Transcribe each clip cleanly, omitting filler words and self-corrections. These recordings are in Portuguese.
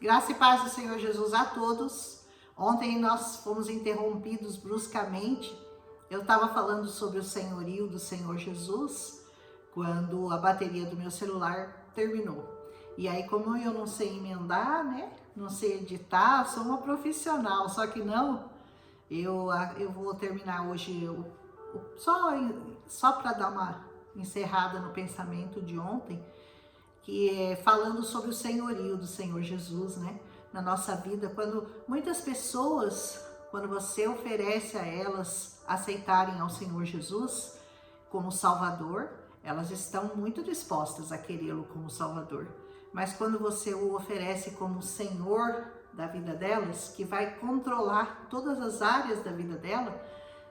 Graça e paz do Senhor Jesus a todos. Ontem nós fomos interrompidos bruscamente. Eu estava falando sobre o senhorio do Senhor Jesus quando a bateria do meu celular terminou. E aí, como eu não sei emendar, né? Não sei editar, sou uma profissional, só que não. Eu vou terminar hoje só para dar uma encerrada no pensamento de ontem, que é falando sobre o senhorio do Senhor Jesus, né? Na nossa vida, quando muitas pessoas, quando você oferece a elas aceitarem ao Senhor Jesus como Salvador, elas estão muito dispostas a querê-lo como Salvador. Mas quando você o oferece como Senhor da vida delas, que vai controlar todas as áreas da vida dela,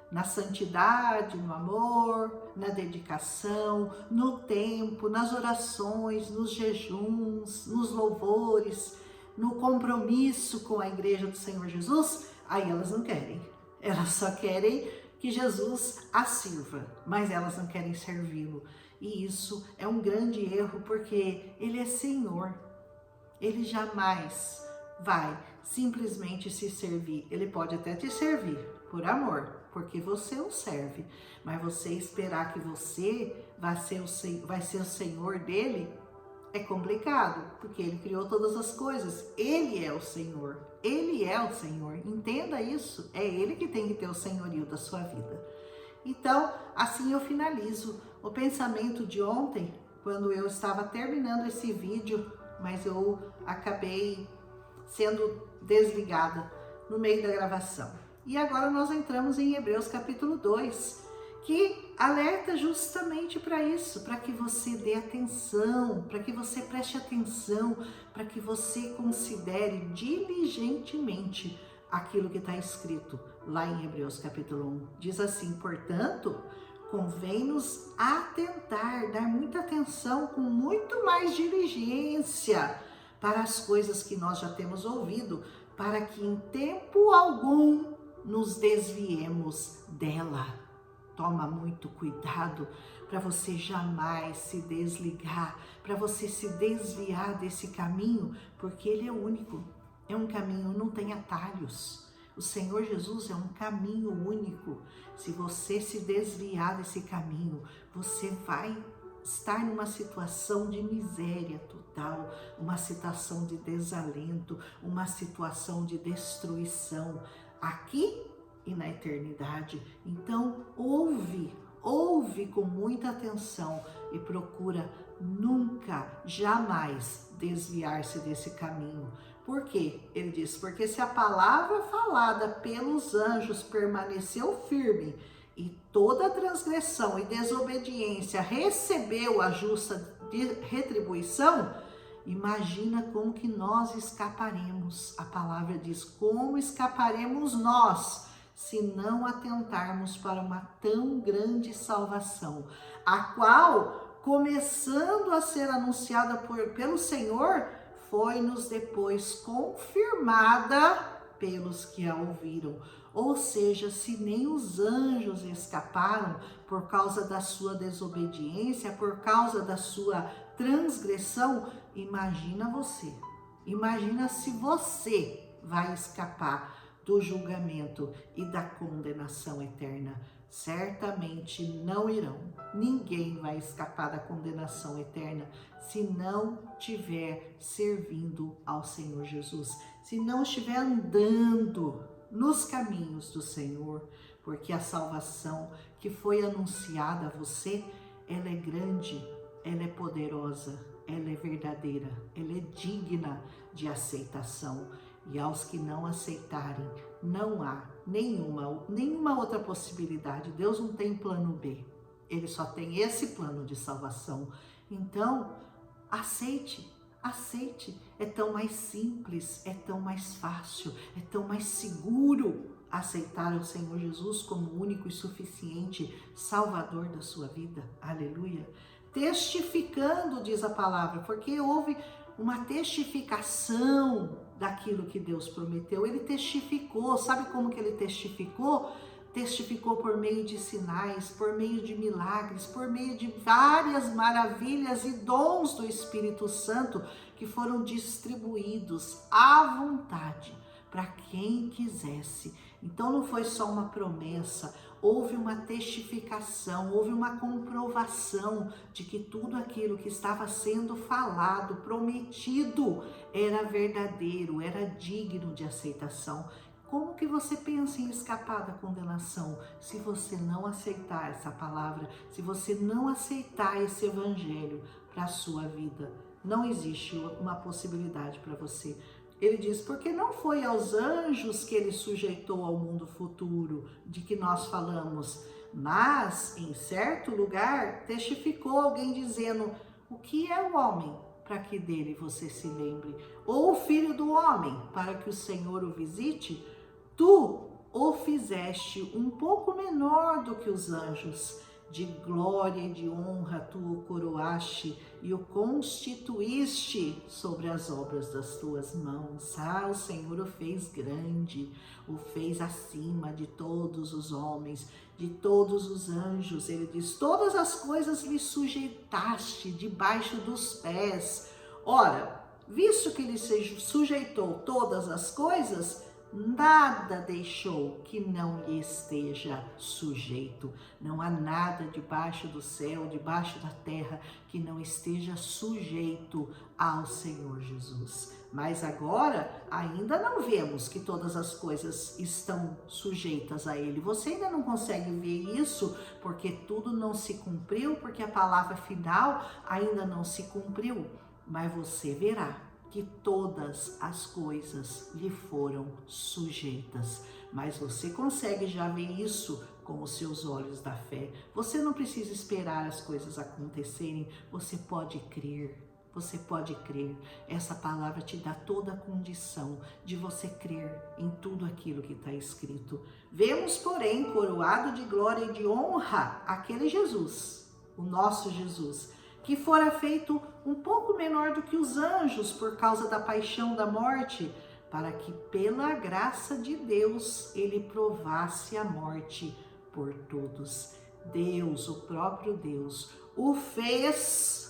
na santidade, no amor, na dedicação, no tempo, nas orações, nos jejuns, nos louvores, no compromisso com a igreja do Senhor Jesus, aí elas não querem. Elas só querem que Jesus as sirva, mas elas não querem servi-lo. E isso é um grande erro, porque Ele é Senhor. Ele jamais vai simplesmente se servir. Ele pode até te servir por amor, porque você o serve, mas você esperar que você vai ser o Senhor dele é complicado, porque ele criou todas as coisas. Ele é o Senhor. Ele é o Senhor. Entenda isso. É ele que tem que ter o senhorio da sua vida. Então, assim eu finalizo o pensamento de ontem, quando eu estava terminando esse vídeo, mas eu acabei sendo desligada no meio da gravação. E agora nós entramos em Hebreus capítulo 2, que alerta justamente para isso, para que você dê atenção, para que você preste atenção, para que você considere diligentemente aquilo que está escrito lá em Hebreus capítulo 1. Diz assim: portanto, convém-nos atentar, dar muita atenção, com muito mais diligência, para as coisas que nós já temos ouvido, para que em tempo algum nos desviemos dela. Toma muito cuidado para você jamais se desligar, para você se desviar desse caminho, porque ele é único, é um caminho, não tem atalhos. O Senhor Jesus é um caminho único. Se você se desviar desse caminho, você vai estar numa situação de miséria total, uma situação de desalento, uma situação de destruição, aqui e na eternidade. Então, ouve com muita atenção e procura nunca, jamais desviar-se desse caminho. Por quê? Ele diz: porque se a palavra falada pelos anjos permaneceu firme, e toda transgressão e desobediência recebeu a justa retribuição, imagina como que nós escaparemos. A palavra diz: como escaparemos nós, se não atentarmos para uma tão grande salvação, a qual, começando a ser anunciada pelo Senhor, foi-nos depois confirmada pelos que a ouviram. Ou seja, se nem os anjos escaparam por causa da sua desobediência, por causa da sua transgressão, imagina você. Imagina se você vai escapar do julgamento e da condenação eterna. Certamente não irão. Ninguém vai escapar da condenação eterna se não estiver servindo ao Senhor Jesus, se não estiver andando nos caminhos do Senhor, porque a salvação que foi anunciada a você, ela é grande, ela é poderosa, ela é verdadeira, ela é digna de aceitação. E aos que não aceitarem, não há nenhuma outra possibilidade. Deus não tem plano B, Ele só tem esse plano de salvação. Então, aceite. É tão mais simples, é tão mais fácil, é tão mais seguro aceitar o Senhor Jesus como único e suficiente Salvador da sua vida. Aleluia. Testificando, diz a palavra, porque houve uma testificação daquilo que Deus prometeu. Ele testificou. Sabe como que ele testificou? Testificou por meio de sinais, por meio de milagres, por meio de várias maravilhas e dons do Espírito Santo, que foram distribuídos à vontade para quem quisesse. Então não foi só uma promessa, houve uma testificação, houve uma comprovação de que tudo aquilo que estava sendo falado, prometido, era verdadeiro, era digno de aceitação. Como que você pensa em escapar da condenação se você não aceitar essa palavra, se você não aceitar esse evangelho para a sua vida? Não existe uma possibilidade para você. Ele diz, porque não foi aos anjos que ele sujeitou ao mundo futuro, de que nós falamos, mas em certo lugar testificou alguém dizendo, o que é o homem para que dele você se lembre? Ou o filho do homem para que o Senhor o visite? Tu o fizeste um pouco menor do que os anjos, de glória e de honra tu o coroaste e o constituíste sobre as obras das tuas mãos. O Senhor o fez grande, o fez acima de todos os homens, de todos os anjos. Ele diz, todas as coisas lhe sujeitaste debaixo dos pés. Ora, visto que ele sujeitou todas as coisas, nada deixou que não lhe esteja sujeito. Não há nada debaixo do céu, debaixo da terra, que não esteja sujeito ao Senhor Jesus. Mas agora ainda não vemos que todas as coisas estão sujeitas a Ele. Você ainda não consegue ver isso porque tudo não se cumpriu, porque a palavra final ainda não se cumpriu. Mas você verá que todas as coisas lhe foram sujeitas. Mas você consegue já ver isso com os seus olhos da fé. Você não precisa esperar as coisas acontecerem, você pode crer. Você pode crer. Essa palavra te dá toda a condição de você crer em tudo aquilo que está escrito. Vemos, porém, coroado de glória e de honra aquele Jesus, o nosso Jesus, que fora feito um pouco menor do que os anjos por causa da paixão da morte, para que pela graça de Deus ele provasse a morte por todos. Deus, o próprio Deus, o fez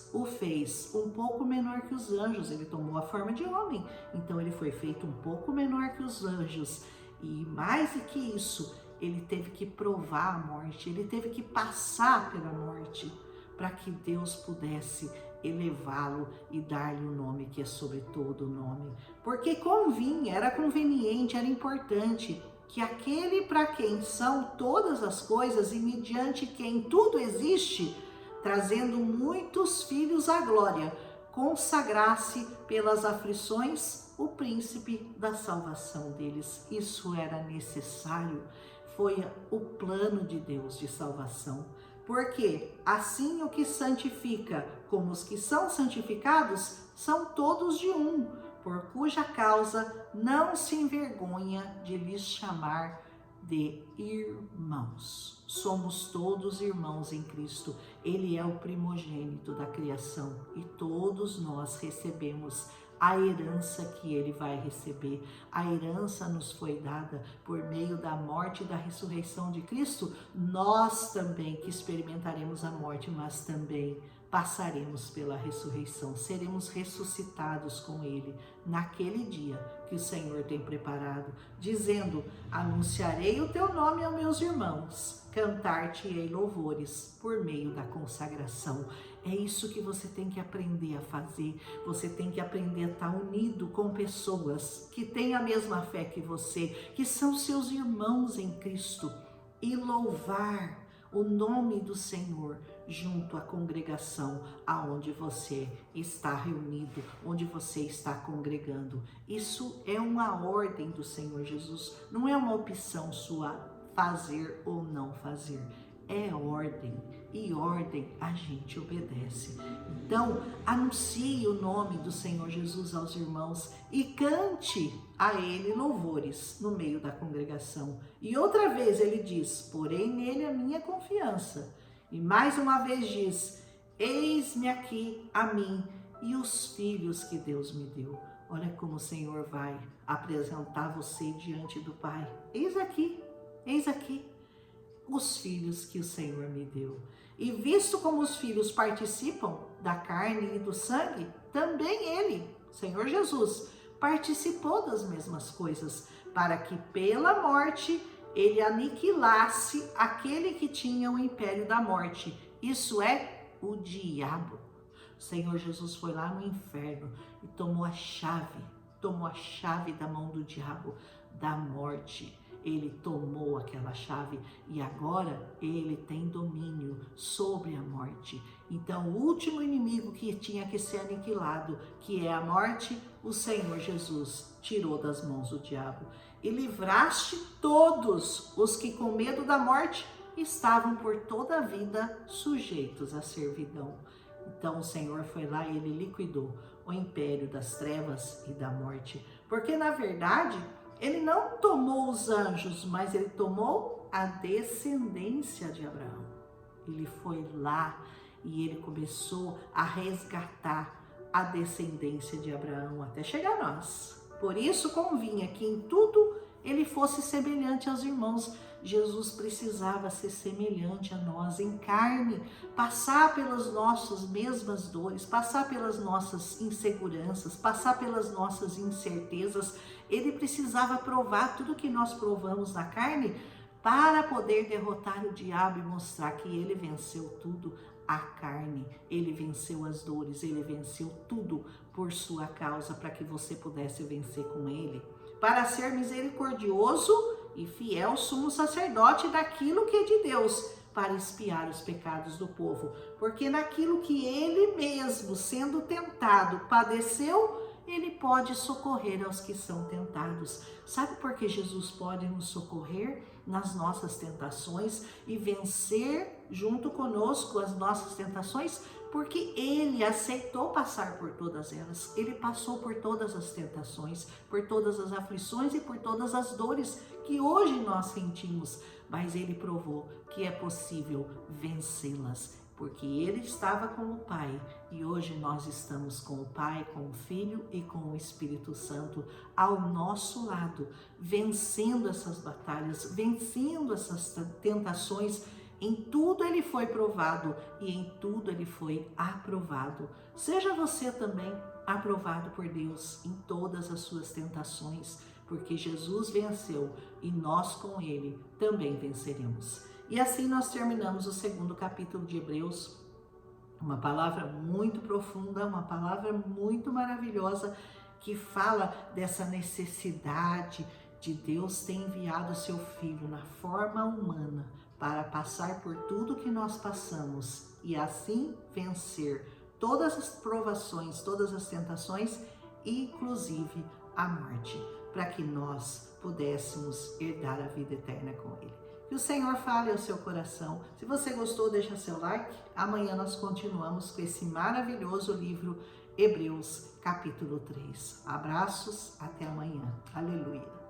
um pouco menor que os anjos. Ele tomou a forma de homem, então ele foi feito um pouco menor que os anjos. E mais do que isso, ele teve que provar a morte, ele teve que passar pela morte, para que Deus pudesse elevá-lo e dar-lhe o nome que é sobre todo o nome. Porque convinha, era conveniente, era importante que aquele para quem são todas as coisas e mediante quem tudo existe, trazendo muitos filhos à glória, consagrasse pelas aflições o príncipe da salvação deles. Isso era necessário, foi o plano de Deus de salvação. Porque assim o que santifica como os que são santificados são todos de um, por cuja causa não se envergonha de lhes chamar de irmãos. Somos todos irmãos em Cristo. Ele é o primogênito da criação e todos nós recebemos a herança que ele vai receber. A herança nos foi dada por meio da morte e da ressurreição de Cristo. Nós também que experimentaremos a morte, mas também passaremos pela ressurreição. Seremos ressuscitados com ele naquele dia que o Senhor tem preparado, dizendo, anunciarei o teu nome aos meus irmãos, cantar-te-ei louvores por meio da consagração. É isso que você tem que aprender a fazer. Você tem que aprender a estar unido com pessoas que têm a mesma fé que você, que são seus irmãos em Cristo, e louvar o nome do Senhor junto à congregação aonde você está reunido, onde você está congregando. Isso é uma ordem do Senhor Jesus, não é uma opção sua fazer ou não fazer. É ordem, e ordem a gente obedece. Então, anuncie o nome do Senhor Jesus aos irmãos e cante a ele louvores no meio da congregação. E outra vez ele diz, porém nele a minha confiança. E mais uma vez diz, eis-me aqui a mim e os filhos que Deus me deu. Olha como o Senhor vai apresentar você diante do Pai. Eis aqui os filhos que o Senhor me deu. E visto como os filhos participam da carne e do sangue, também ele Senhor Jesus, participou das mesmas coisas, para que pela morte ele aniquilasse aquele que tinha o império da morte, isso é, o diabo. O Senhor Jesus foi lá no inferno e tomou a chave da mão do diabo, da morte. Ele tomou aquela chave e agora ele tem domínio sobre a morte. Então, o último inimigo que tinha que ser aniquilado, que é a morte, o Senhor Jesus tirou das mãos do diabo. E livraste todos os que com medo da morte estavam por toda a vida sujeitos à servidão. Então o Senhor foi lá e ele liquidou o império das trevas e da morte. Porque na verdade, ele não tomou os anjos, mas ele tomou a descendência de Abraão. Ele foi lá e ele começou a resgatar a descendência de Abraão até chegar a nós. Por isso convinha que em tudo ele fosse semelhante aos irmãos. Jesus precisava ser semelhante a nós em carne, passar pelas nossas mesmas dores, passar pelas nossas inseguranças, passar pelas nossas incertezas. Ele precisava provar tudo que nós provamos na carne para poder derrotar o diabo e mostrar que ele venceu tudo, a carne, ele venceu as dores, ele venceu tudo por sua causa, para que você pudesse vencer com ele. Para ser misericordioso e fiel sumo sacerdote daquilo que é de Deus, para expiar os pecados do povo. Porque naquilo que ele mesmo, sendo tentado, padeceu, ele pode socorrer aos que são tentados. Sabe por que Jesus pode nos socorrer nas nossas tentações e vencer junto conosco as nossas tentações? Porque ele aceitou passar por todas elas. Ele passou por todas as tentações, por todas as aflições e por todas as dores que hoje nós sentimos. Mas ele provou que é possível vencê-las, porque ele estava com o Pai e hoje nós estamos com o Pai, com o Filho e com o Espírito Santo ao nosso lado, vencendo essas batalhas, vencendo essas tentações. Em tudo ele foi provado e em tudo ele foi aprovado. Seja você também aprovado por Deus em todas as suas tentações, porque Jesus venceu e nós com ele também venceremos. E assim nós terminamos o 2º capítulo de Hebreus, uma palavra muito profunda, uma palavra muito maravilhosa, que fala dessa necessidade de Deus ter enviado o seu Filho na forma humana para passar por tudo que nós passamos e assim vencer todas as provações, todas as tentações, inclusive a morte, para que nós pudéssemos herdar a vida eterna com ele. Que o Senhor fale ao seu coração. Se você gostou, deixa seu like. Amanhã nós continuamos com esse maravilhoso livro Hebreus, capítulo 3. Abraços, até amanhã. Aleluia.